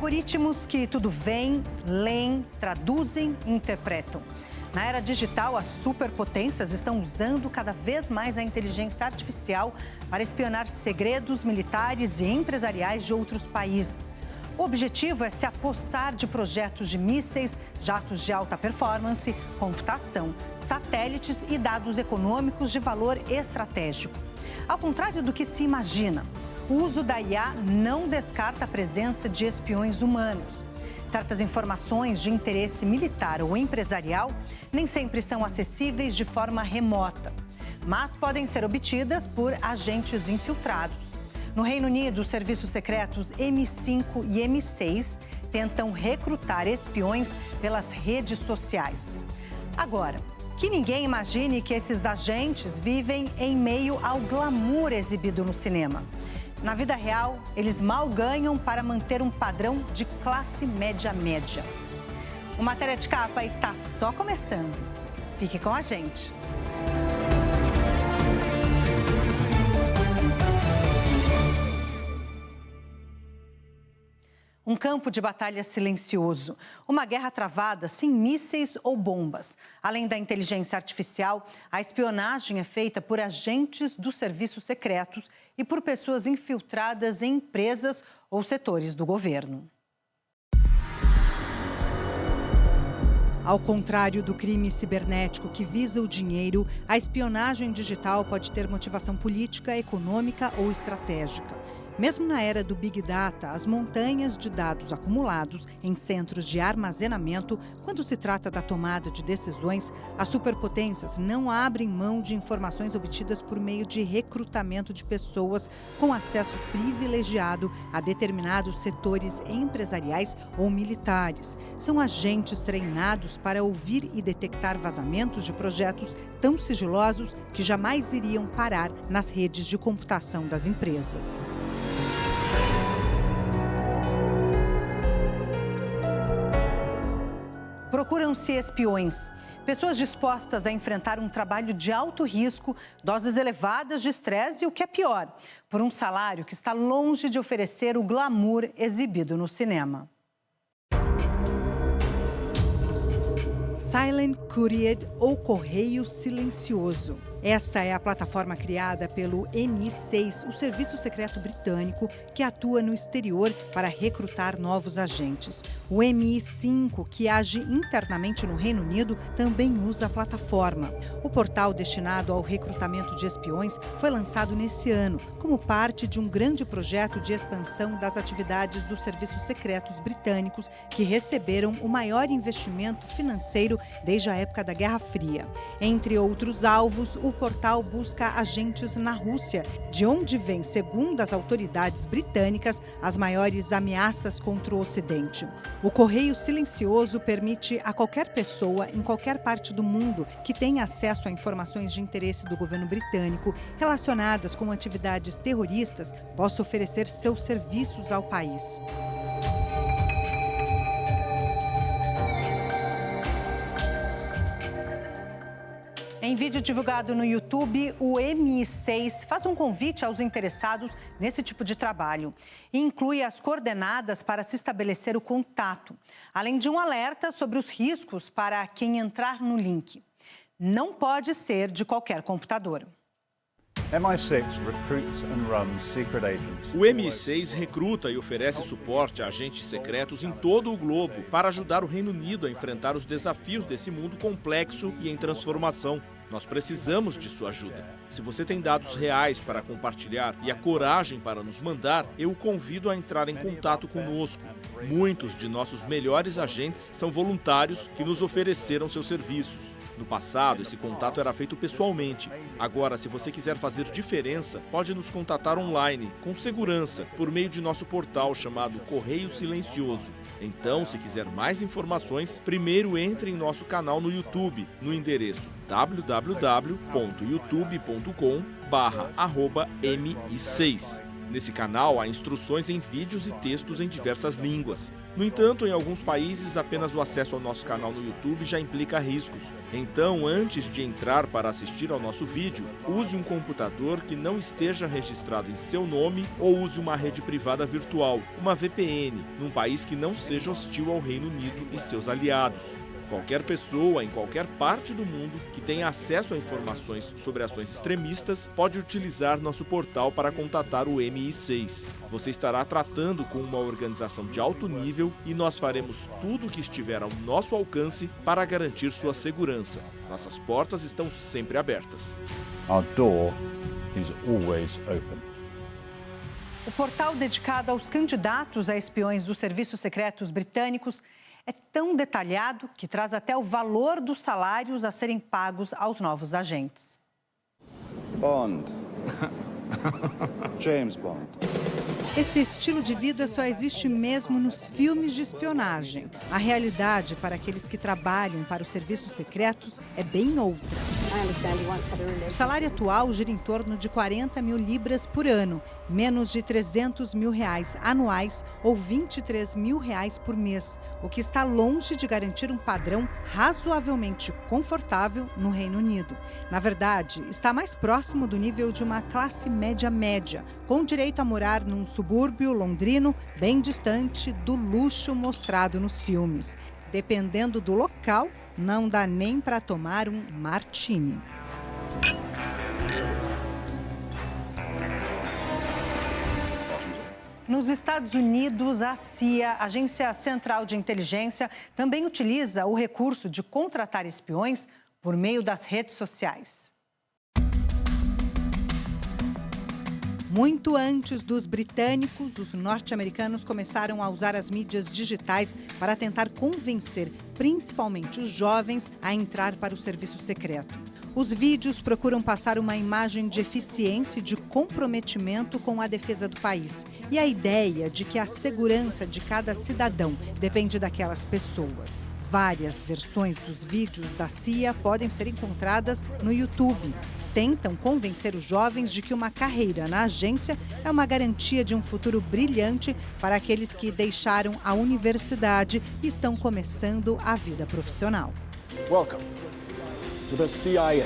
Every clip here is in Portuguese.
Algoritmos que tudo veem, leem, traduzem e interpretam. Na era digital, as superpotências estão usando cada vez mais a inteligência artificial para espionar segredos militares e empresariais de outros países. O objetivo é se apossar de projetos de mísseis, jatos de alta performance, computação, satélites e dados econômicos de valor estratégico. Ao contrário do que se imagina, o uso da IA não descarta a presença de espiões humanos. Certas informações de interesse militar ou empresarial nem sempre são acessíveis de forma remota, mas podem ser obtidas por agentes infiltrados. No Reino Unido, os serviços secretos M5 e M6 tentam recrutar espiões pelas redes sociais. Agora, que ninguém imagine que esses agentes vivem em meio ao glamour exibido no cinema. Na vida real, eles mal ganham para manter um padrão de classe média. O Matéria de Capa está só começando. Fique com a gente. Um campo de batalha silencioso, uma guerra travada sem mísseis ou bombas. Além da inteligência artificial, a espionagem é feita por agentes dos serviços secretos e por pessoas infiltradas em empresas ou setores do governo. Ao contrário do crime cibernético que visa o dinheiro, a espionagem digital pode ter motivação política, econômica ou estratégica. Mesmo na era do Big Data, as montanhas de dados acumulados em centros de armazenamento, quando se trata da tomada de decisões, as superpotências não abrem mão de informações obtidas por meio de recrutamento de pessoas com acesso privilegiado a determinados setores empresariais ou militares. São agentes treinados para ouvir e detectar vazamentos de projetos tão sigilosos que jamais iriam parar nas redes de computação das empresas. Procuram-se espiões, pessoas dispostas a enfrentar um trabalho de alto risco, doses elevadas de estresse e, o que é pior, por um salário que está longe de oferecer o glamour exibido no cinema. Silent Courier, ou Correio Silencioso. Essa é a plataforma criada pelo MI6, o serviço secreto britânico que atua no exterior para recrutar novos agentes. O MI5, que age internamente no Reino Unido, também usa a plataforma. O portal destinado ao recrutamento de espiões foi lançado nesse ano, como parte de um grande projeto de expansão das atividades dos serviços secretos britânicos, que receberam o maior investimento financeiro desde a época da Guerra Fria. Entre outros alvos, o portal busca agentes na Rússia, de onde vêm, segundo as autoridades britânicas, as maiores ameaças contra o Ocidente. O Correio Silencioso permite a qualquer pessoa, em qualquer parte do mundo, que tenha acesso a informações de interesse do governo britânico relacionadas com atividades terroristas, possa oferecer seus serviços ao país. Em vídeo divulgado no YouTube, o MI6 faz um convite aos interessados nesse tipo de trabalho e inclui as coordenadas para se estabelecer o contato, além de um alerta sobre os riscos para quem entrar no link. Não pode ser de qualquer computador. MI6 recruits and runs secret agents. O MI6 recruta e oferece suporte a agentes secretos em todo o globo para ajudar o Reino Unido a enfrentar os desafios desse mundo complexo e em transformação. Nós precisamos de sua ajuda. Se você tem dados reais para compartilhar e a coragem para nos mandar, eu o convido a entrar em contato conosco. Muitos de nossos melhores agentes são voluntários que nos ofereceram seus serviços. No passado, esse contato era feito pessoalmente. Agora, se você quiser fazer diferença, pode nos contatar online, com segurança, por meio de nosso portal chamado Correio Silencioso. Então, se quiser mais informações, primeiro entre em nosso canal no YouTube, no endereço www.youtube.com/mi6. Nesse canal há instruções em vídeos e textos em diversas línguas. No entanto, em alguns países, apenas o acesso ao nosso canal no YouTube já implica riscos. Então, antes de entrar para assistir ao nosso vídeo, use um computador que não esteja registrado em seu nome ou use uma rede privada virtual, uma VPN, num país que não seja hostil ao Reino Unido e seus aliados. Qualquer pessoa, em qualquer parte do mundo, que tenha acesso a informações sobre ações extremistas, pode utilizar nosso portal para contatar o MI6. Você estará tratando com uma organização de alto nível e nós faremos tudo o que estiver ao nosso alcance para garantir sua segurança. Nossas portas estão sempre abertas. Our door is always open. O portal dedicado aos candidatos a espiões dos serviços secretos britânicos é tão detalhado que traz até o valor dos salários a serem pagos aos novos agentes. Bond. James Bond. Esse estilo de vida só existe mesmo nos filmes de espionagem. A realidade para aqueles que trabalham para os serviços secretos é bem outra. O salário atual gira em torno de 40 mil libras por ano, menos de 300 mil reais anuais ou 23 mil reais por mês, o que está longe de garantir um padrão razoavelmente confortável no Reino Unido. Na verdade, está mais próximo do nível de uma classe média, com direito a morar num subúrbio londrino bem distante do luxo mostrado nos filmes. Dependendo do local, não dá nem para tomar um martini. Nos Estados Unidos, a CIA, Agência Central de Inteligência, também utiliza o recurso de contratar espiões por meio das redes sociais. Muito antes dos britânicos, os norte-americanos começaram a usar as mídias digitais para tentar convencer, principalmente os jovens, a entrar para o serviço secreto. Os vídeos procuram passar uma imagem de eficiência e de comprometimento com a defesa do país. E a ideia de que a segurança de cada cidadão depende daquelas pessoas. Várias versões dos vídeos da CIA podem ser encontradas no YouTube. Tentam convencer os jovens de que uma carreira na agência é uma garantia de um futuro brilhante para aqueles que deixaram a universidade e estão começando a vida profissional. Welcome to the CIA.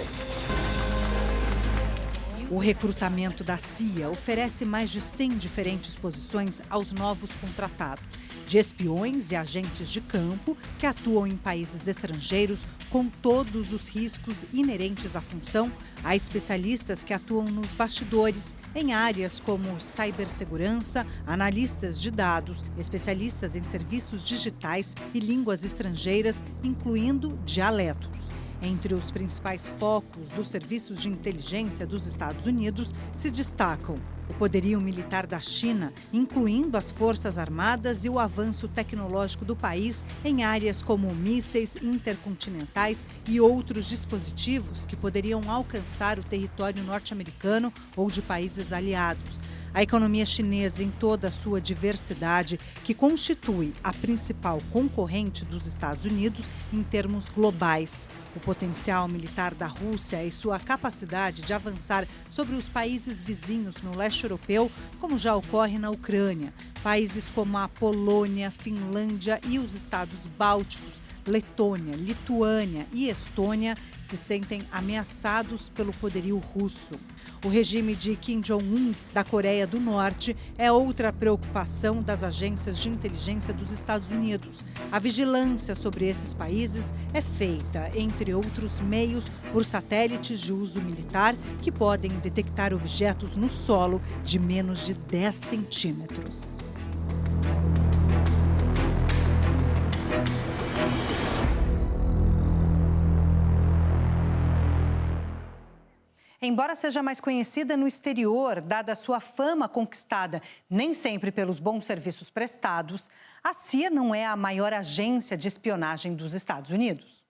O recrutamento da CIA oferece mais de 100 diferentes posições aos novos contratados, de espiões e agentes de campo que atuam em países estrangeiros com todos os riscos inerentes à função, a especialistas que atuam nos bastidores, em áreas como cibersegurança, analistas de dados, especialistas em serviços digitais e línguas estrangeiras, incluindo dialetos. Entre os principais focos dos serviços de inteligência dos Estados Unidos se destacam o poderio militar da China, incluindo as Forças Armadas e o avanço tecnológico do país em áreas como mísseis intercontinentais e outros dispositivos que poderiam alcançar o território norte-americano ou de países aliados. A economia chinesa em toda a sua diversidade, que constitui a principal concorrente dos Estados Unidos em termos globais. O potencial militar da Rússia e sua capacidade de avançar sobre os países vizinhos no leste europeu, como já ocorre na Ucrânia. Países como a Polônia, Finlândia e os estados bálticos, Letônia, Lituânia e Estônia se sentem ameaçados pelo poderio russo. O regime de Kim Jong-un, da Coreia do Norte, é outra preocupação das agências de inteligência dos Estados Unidos. A vigilância sobre esses países é feita, entre outros meios, por satélites de uso militar que podem detectar objetos no solo de menos de 10 centímetros. Embora seja mais conhecida no exterior, dada a sua fama conquistada nem sempre pelos bons serviços prestados, a CIA não é a maior agência de espionagem dos Estados Unidos.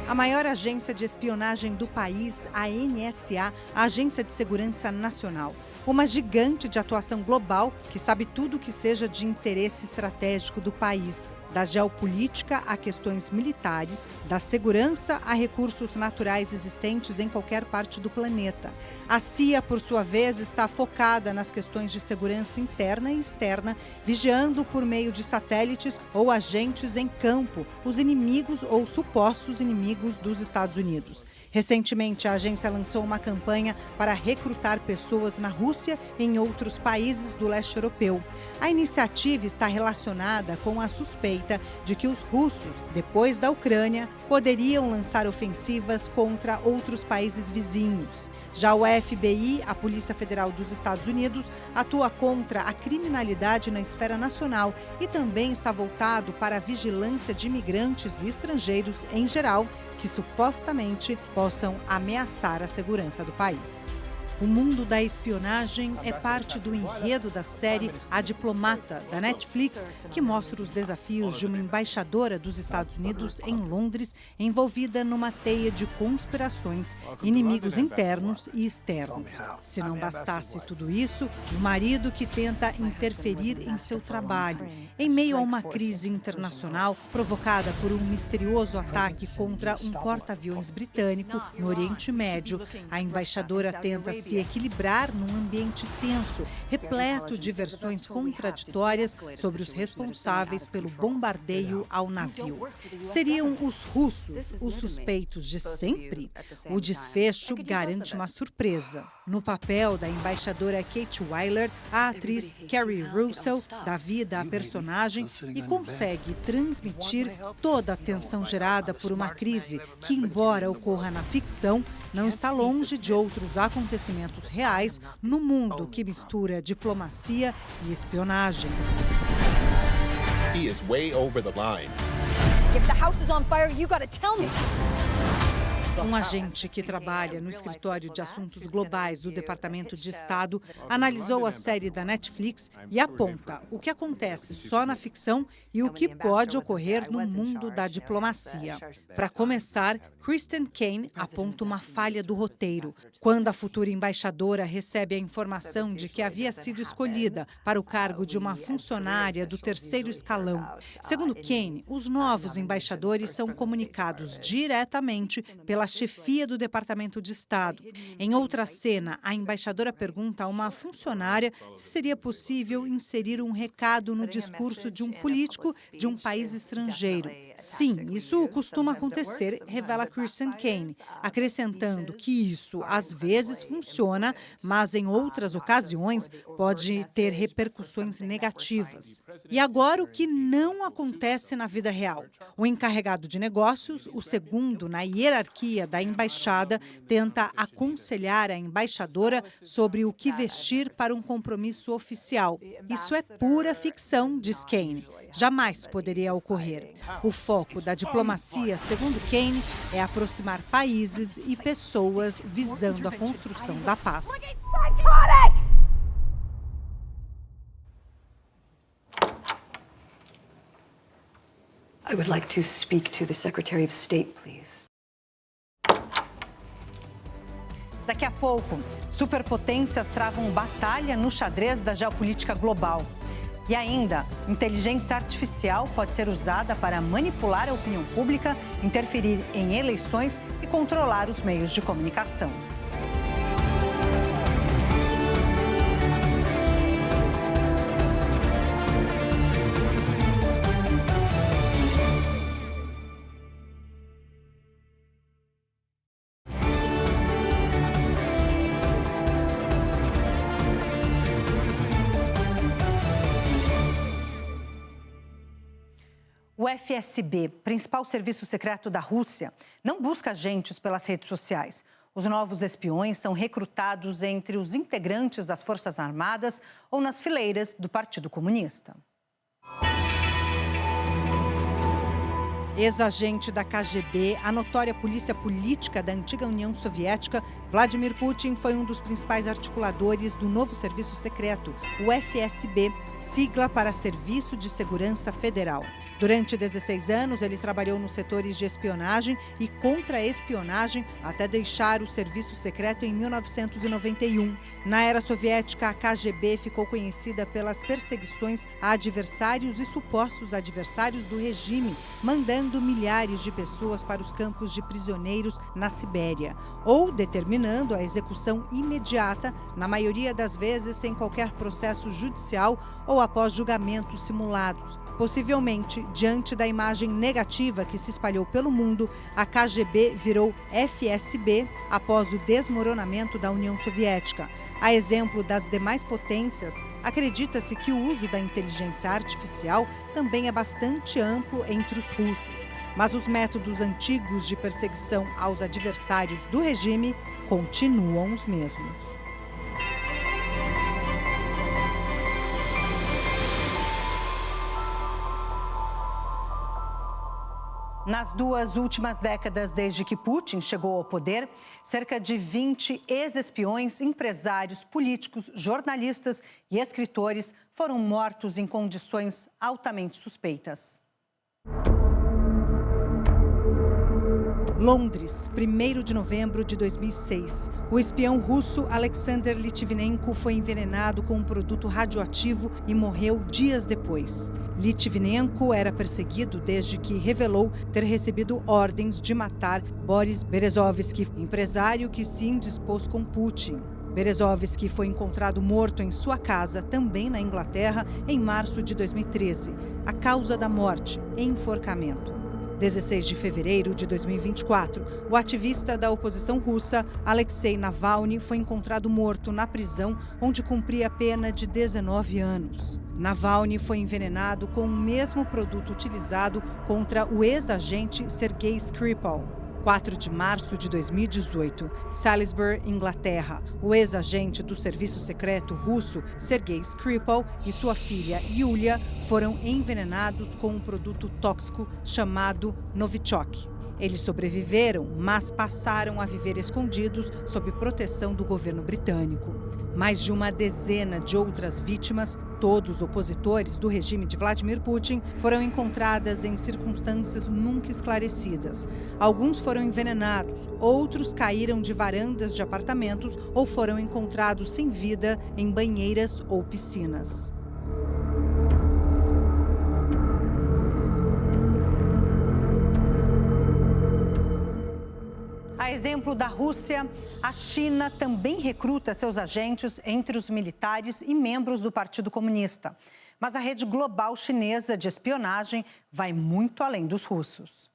A maior agência de espionagem do país, a NSA, a Agência de Segurança Nacional. Uma gigante de atuação global que sabe tudo que seja de interesse estratégico do país. da geopolítica a questões militares, da segurança a recursos naturais existentes em qualquer parte do planeta. A CIA, por sua vez, está focada nas questões de segurança interna e externa, vigiando por meio de satélites ou agentes em campo os inimigos ou supostos inimigos dos Estados Unidos. Recentemente, a agência lançou uma campanha para recrutar pessoas na Rússia e em outros países do leste europeu. A iniciativa está relacionada com a suspeita de que os russos, depois da Ucrânia, poderiam lançar ofensivas contra outros países vizinhos. Já o FBI, a Polícia Federal dos Estados Unidos, atua contra a criminalidade na esfera nacional e também está voltado para a vigilância de imigrantes e estrangeiros em geral que supostamente possam ameaçar a segurança do país. O mundo da espionagem é parte do enredo da série A Diplomata, da Netflix, que mostra os desafios de uma embaixadora dos Estados Unidos em Londres, envolvida numa teia de conspirações, inimigos internos e externos. Se não bastasse tudo isso, o marido que tenta interferir em seu trabalho. Em meio a uma crise internacional provocada por um misterioso ataque contra um porta-aviões britânico no Oriente Médio, a embaixadora tenta se equilibrar num ambiente tenso, repleto de versões contraditórias sobre os responsáveis pelo bombardeio ao navio. Seriam os russos os suspeitos de sempre? O desfecho garante uma surpresa. No papel da embaixadora Kate Weiler, a atriz Kerry Russell dá vida à personagem e consegue transmitir toda a tensão gerada por uma crise que, embora ocorra na ficção, não está longe de outros acontecimentos reais no mundo que mistura diplomacia e espionagem. He is way over the line. If the house is on fire, you gotta tell me. Um agente que trabalha no Escritório de Assuntos Globais do Departamento de Estado analisou a série da Netflix e aponta o que acontece só na ficção e o que pode ocorrer no mundo da diplomacia. Para começar, Kristen Kane aponta uma falha do roteiro. Quando a futura embaixadora recebe a informação de que havia sido escolhida para o cargo de uma funcionária do terceiro escalão. Segundo Kane, os novos embaixadores são comunicados diretamente pela chefia do Departamento de Estado. Em outra cena, a embaixadora pergunta a uma funcionária se seria possível inserir um recado no discurso de um político de um país estrangeiro. Sim, isso costuma acontecer, revela Kristen Kane, acrescentando que isso às vezes funciona, mas em outras ocasiões pode ter repercussões negativas. E agora o que não acontece na vida real? O encarregado de negócios, o segundo na hierarquia da embaixada, tenta aconselhar a embaixadora sobre o que vestir para um compromisso oficial. Isso é pura ficção, diz Kane. Jamais poderia ocorrer. O foco da diplomacia, segundo Kane, é aproximar países e pessoas visando a construção da paz. I would like to speak to the Secretary of State, please. Daqui a pouco, superpotências travam batalha no xadrez da geopolítica global. E ainda, inteligência artificial pode ser usada para manipular a opinião pública, interferir em eleições e controlar os meios de comunicação. O FSB, principal serviço secreto da Rússia, não busca agentes pelas redes sociais. Os novos espiões são recrutados entre os integrantes das Forças Armadas ou nas fileiras do Partido Comunista. Ex-agente da KGB, a notória polícia política da antiga União Soviética, Vladimir Putin foi um dos principais articuladores do novo serviço secreto, o FSB, sigla para Serviço de Segurança Federal. Durante 16 anos, ele trabalhou nos setores de espionagem e contra-espionagem até deixar o serviço secreto em 1991. Na era soviética, a KGB ficou conhecida pelas perseguições a adversários e supostos adversários do regime, mandando milhares de pessoas para os campos de prisioneiros na Sibéria, ou determinando a execução imediata, na maioria das vezes sem qualquer processo judicial ou após julgamentos simulados. Possivelmente, diante da imagem negativa que se espalhou pelo mundo, a KGB virou FSB após o desmoronamento da União Soviética. A exemplo das demais potências, acredita-se que o uso da inteligência artificial também é bastante amplo entre os russos. Mas os métodos antigos de perseguição aos adversários do regime continuam os mesmos. Nas 2 últimas décadas, desde que Putin chegou ao poder, cerca de 20 ex-espiões, empresários, políticos, jornalistas e escritores foram mortos em condições altamente suspeitas. Londres, 1º de novembro de 2006. O espião russo Alexander Litvinenko foi envenenado com um produto radioativo e morreu dias depois. Litvinenko era perseguido desde que revelou ter recebido ordens de matar Boris Berezovsky, empresário que se indispôs com Putin. Berezovsky foi encontrado morto em sua casa, também na Inglaterra, em março de 2013. A causa da morte, enforcamento. 16 de fevereiro de 2024, o ativista da oposição russa, Alexei Navalny, foi encontrado morto na prisão onde cumpria a pena de 19 anos. Navalny foi envenenado com o mesmo produto utilizado contra o ex-agente Sergei Skripal. 4 de março de 2018, Salisbury, Inglaterra. O ex-agente do serviço secreto russo, Sergei Skripal, e sua filha, Yulia, foram envenenados com um produto tóxico chamado Novichok. Eles sobreviveram, mas passaram a viver escondidos sob proteção do governo britânico. Mais de uma dezena de outras vítimas, todos opositores do regime de Vladimir Putin, foram encontradas em circunstâncias nunca esclarecidas. Alguns foram envenenados, outros caíram de varandas de apartamentos ou foram encontrados sem vida em banheiras ou piscinas. A exemplo da Rússia, a China também recruta seus agentes entre os militares e membros do Partido Comunista. Mas a rede global chinesa de espionagem vai muito além dos russos.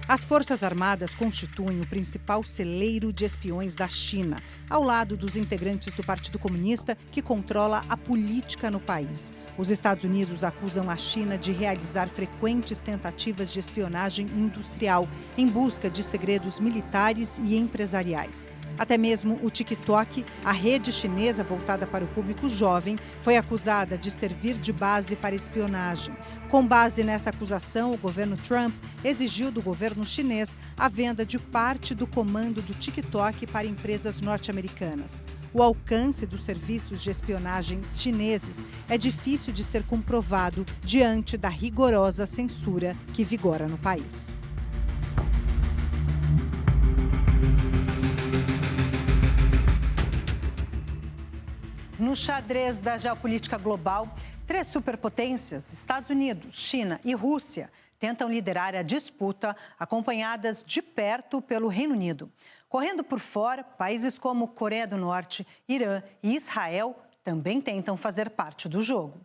As Forças Armadas constituem o principal celeiro de espiões da China, ao lado dos integrantes do Partido Comunista, que controla a política no país. Os Estados Unidos acusam a China de realizar frequentes tentativas de espionagem industrial em busca de segredos militares e empresariais. Até mesmo o TikTok, a rede chinesa voltada para o público jovem, foi acusada de servir de base para espionagem. Com base nessa acusação, o governo Trump exigiu do governo chinês a venda de parte do comando do TikTok para empresas norte-americanas. O alcance dos serviços de espionagem chineses é difícil de ser comprovado diante da rigorosa censura que vigora no país. No xadrez da geopolítica global, 3 superpotências, Estados Unidos, China e Rússia, tentam liderar a disputa, acompanhadas de perto pelo Reino Unido. Correndo por fora, países como Coreia do Norte, Irã e Israel também tentam fazer parte do jogo.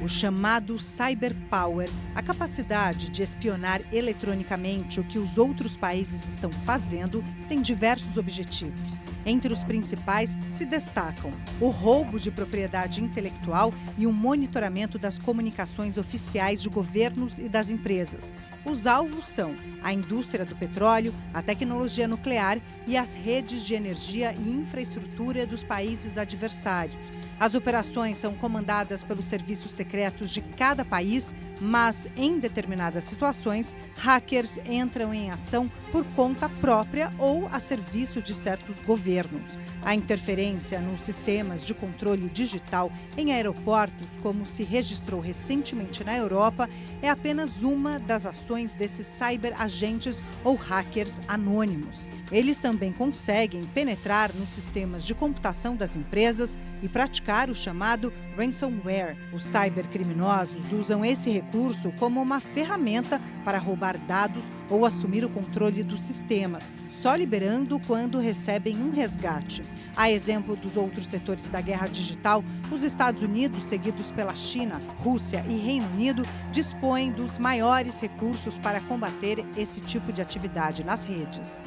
O chamado cyberpower, a capacidade de espionar eletronicamente o que os outros países estão fazendo, tem diversos objetivos. Entre os principais se destacam o roubo de propriedade intelectual e o monitoramento das comunicações oficiais de governos e das empresas. Os alvos são a indústria do petróleo, a tecnologia nuclear e as redes de energia e infraestrutura dos países adversários. As operações são comandadas pelos serviços secretos de cada país, Mas, em determinadas situações, hackers entram em ação por conta própria ou a serviço de certos governos. A interferência nos sistemas de controle digital em aeroportos, como se registrou recentemente na Europa, é apenas uma das ações desses cyberagentes ou hackers anônimos. Eles também conseguem penetrar nos sistemas de computação das empresas e praticar o chamado ransomware. Os cybercriminosos usam esse recurso como uma ferramenta para roubar dados ou assumir o controle dos sistemas, só liberando quando recebem um resgate. A exemplo dos outros setores da guerra digital, os Estados Unidos, seguidos pela China, Rússia e Reino Unido, dispõem dos maiores recursos para combater esse tipo de atividade nas redes.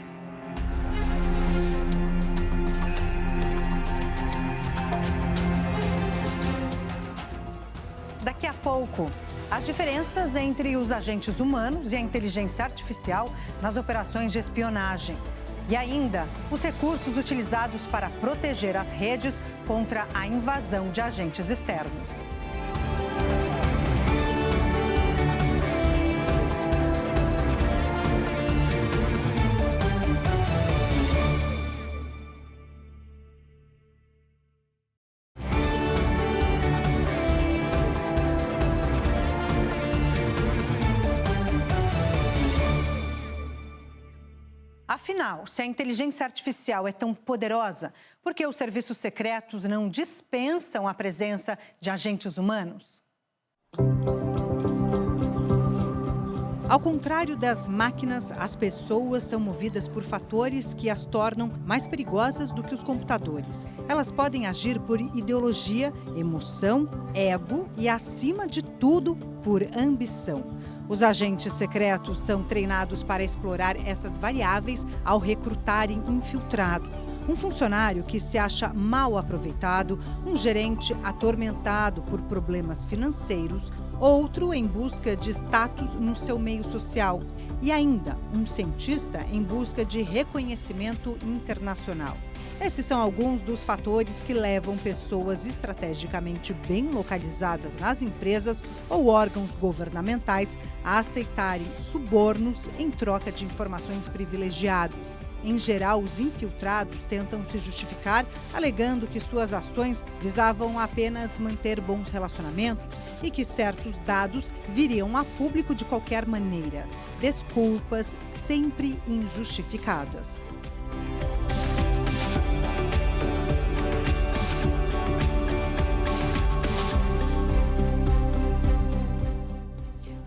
Daqui a pouco, as diferenças entre os agentes humanos e a inteligência artificial nas operações de espionagem. E ainda, os recursos utilizados para proteger as redes contra a invasão de agentes externos. Afinal, se a inteligência artificial é tão poderosa, por que os serviços secretos não dispensam a presença de agentes humanos? Ao contrário das máquinas, as pessoas são movidas por fatores que as tornam mais perigosas do que os computadores. Elas podem agir por ideologia, emoção, ego e, acima de tudo, por ambição. Os agentes secretos são treinados para explorar essas variáveis ao recrutarem infiltrados. Um funcionário que se acha mal aproveitado, um gerente atormentado por problemas financeiros, outro em busca de status no seu meio social e ainda um cientista em busca de reconhecimento internacional. Esses são alguns dos fatores que levam pessoas estrategicamente bem localizadas nas empresas ou órgãos governamentais a aceitarem subornos em troca de informações privilegiadas. Em geral, os infiltrados tentam se justificar, alegando que suas ações visavam apenas manter bons relacionamentos e que certos dados viriam a público de qualquer maneira. Desculpas sempre injustificadas.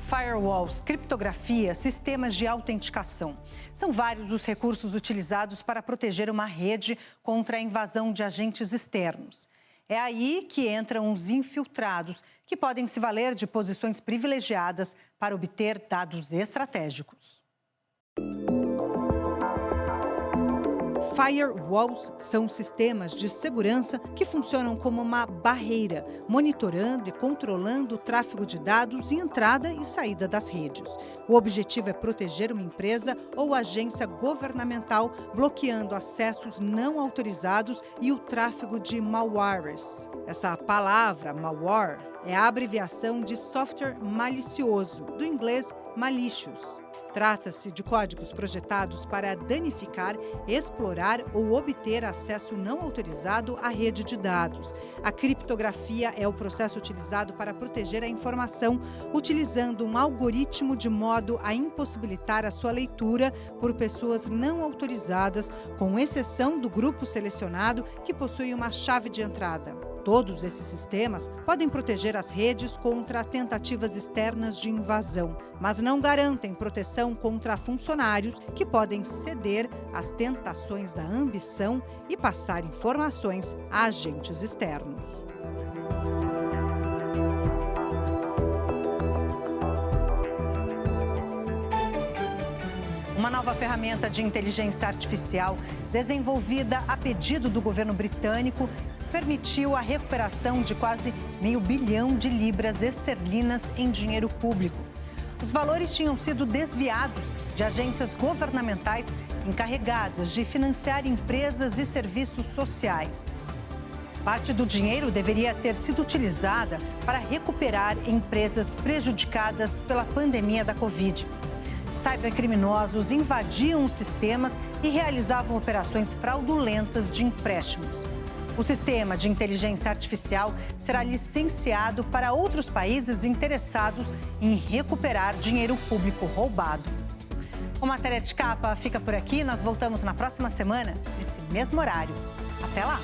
Firewalls, criptografia, sistemas de autenticação. São vários os recursos utilizados para proteger uma rede contra a invasão de agentes externos. É aí que entram os infiltrados, que podem se valer de posições privilegiadas para obter dados estratégicos. Firewalls são sistemas de segurança que funcionam como uma barreira, monitorando e controlando o tráfego de dados e entrada e saída das redes. O objetivo é proteger uma empresa ou agência governamental, bloqueando acessos não autorizados e o tráfego de malwares. Essa palavra, malware, é a abreviação de software malicioso, do inglês malicious. Trata-se de códigos projetados para danificar, explorar ou obter acesso não autorizado à rede de dados. A criptografia é o processo utilizado para proteger a informação, utilizando um algoritmo de modo a impossibilitar a sua leitura por pessoas não autorizadas, com exceção do grupo selecionado que possui uma chave de entrada. Todos esses sistemas podem proteger as redes contra tentativas externas de invasão, mas não garantem proteção contra funcionários que podem ceder às tentações da ambição e passar informações a agentes externos. Uma nova ferramenta de inteligência artificial, desenvolvida a pedido do governo britânico, permitiu a recuperação de quase $500 bilhão de libras esterlinas em dinheiro público. Os valores tinham sido desviados de agências governamentais encarregadas de financiar empresas e serviços sociais. Parte do dinheiro deveria ter sido utilizada para recuperar empresas prejudicadas pela pandemia da Covid. Cybercriminosos invadiam os sistemas e realizavam operações fraudulentas de empréstimos. O sistema de inteligência artificial será licenciado para outros países interessados em recuperar dinheiro público roubado. O Matéria de Capa fica por aqui. Nós voltamos na próxima semana, nesse mesmo horário. Até lá!